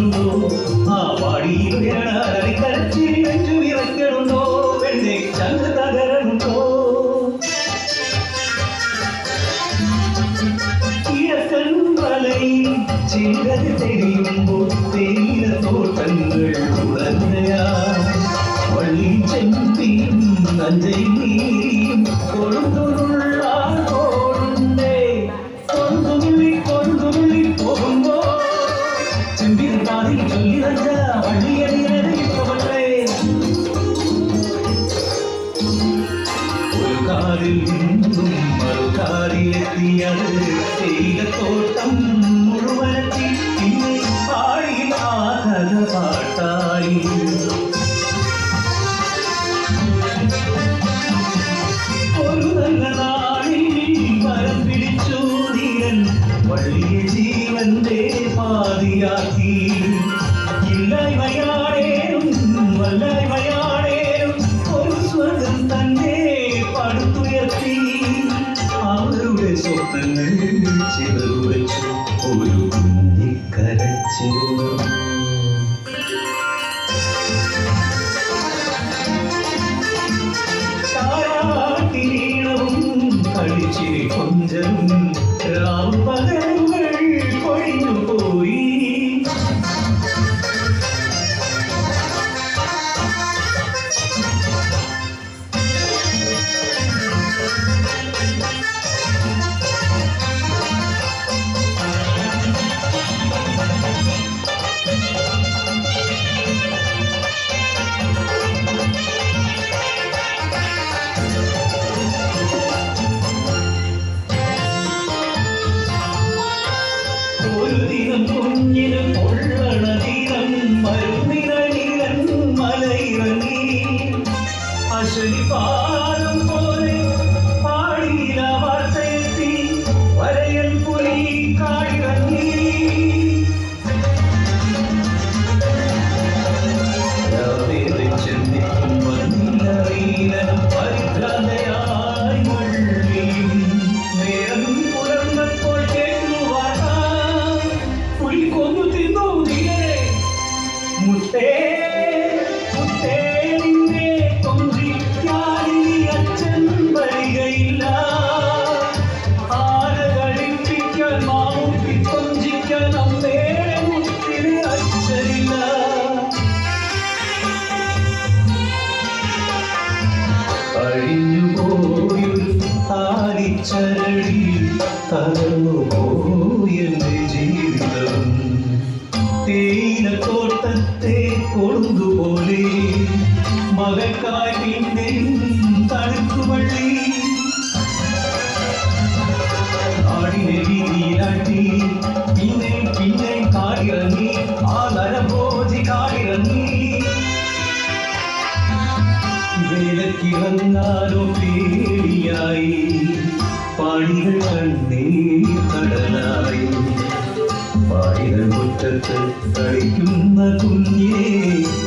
പാടുന്നുണ്ടോ ആ പാടിയിൽ കരച്ചിൽ നെഞ്ചു വിറക്കണുണ്ടോ പെണ്ണെ ചന്ദ്ര തകരണുണ്ടോ കിഴക്കൻമലയിൽ ചിലത് തെളിയുമ്പോൾ തേയില തോട്ടങ്ങൾ ഉണർന്നയാ വള്ളി ചെമ്പിയും നഞ്ചൈ നീരിയും കൊടുത്തുള്ള കോടുണ്ടേ കൊണ്ടുള്ളി പോകുമ്പോ ചെമ്പിൽ കാതിൽ ചൊല്ലി നഞ്ച വള്ളിയറിയേ ഒരു കാതിൽ നിന്നും മറുകാതിലെത്തിയത് തേയിലത്തോട്ടം മുഴുവനെത്തി പിന്നെ പാടി ആ കഥ പാട്ടായി ഒരു നല്ല നാളിൽ മരം പിടിച്ചു നീരൻ വള്ളിയ ജീവന്റെ പാതിയാക്കി ഇല്ലായ്മയാണേനും വല്ലായ്മയാണേനും ഒരു സ്വർഗം തന്നെ പടുത്തുയർത്തി അവരുടെ സ്വപ്നങ്ങൾ ചിതറുവച്ചു ഒരു കുഞ്ഞിക്കരച്ചിരുന്നു കളിച്ചിരി കൊഞ്ചം രാപ്പകലുകൾ കൊഴിഞ്ഞു പോയി ഒരു ദിനം കുഞ്ഞിന് പൊള്ളണ ദിനം മരുന്നിനീരൻ മലയിറങ്ങി അശ്വനി പാദം പോലെ പാടിയില വാർത്തയെത്തി വരയൻ പുലി കാടിറങ്ങി ചെന്നിട്ടും വന്നില്ലറിയിലും പരിഭ്രാന്തയായി വള്ളിയും നേരം പുലർന്നപ്പോൾ കൊന്നു തിന്നു നീരെ മുത്തേ മുത്തേ നിന്നെ കൊഞ്ചിക്കാനി അച്ഛൻ വരികയില്ല ആന കഴിപ്പിക്കാൻ മാമുട്ടി കൊഞ്ചിക്കാൻ അമ്മേടെ മുത്തിന് അച്ഛനില്ല കഴിഞ്ഞു പോയൊരു താലിച്ചരടി തകർന്നു പോയെന്റെ ജീവിതം തേയിലത്തോട്ടത്തെ കൊണ്ടുപോലെ മകക്കായി പിന്നെയും തടുക്കുവള്ളി നാടിനെ വീതിയിലാട്ടി പിന്നെ കാടിറങ്ങി ആ നരഭോജി കാടിറങ്ങി വേലക്കിറങ്ങാനോ പേടിയായി പാടികൾ കണ്ണേ കടലായി പാടികൾ മുറ്റത്ത് കളിക്കുന്ന കുഞ്ഞെ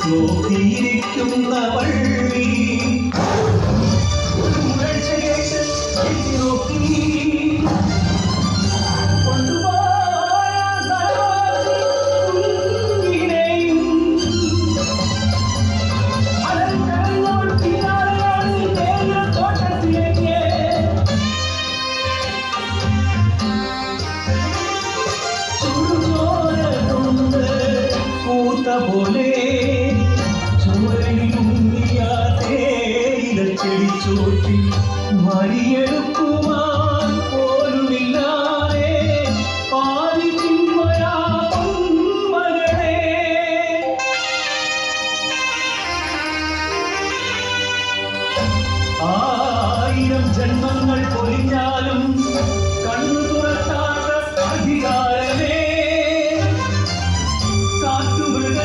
നോക്കിയിരിക്കുന്ന വള്ളി ഉഴച്ച കേട്ട് നോക്കി പോലെ ചോട്ടി മരിയെടുക്കുവാൻ പോലുമില്ലാതെ മകളെ ആയിരം ജന്മങ്ങൾ പൊലിഞ്ഞാലും കണ്ണു തുറക്കാത്ത അധികാരമേ കാറ്റുമൃഗ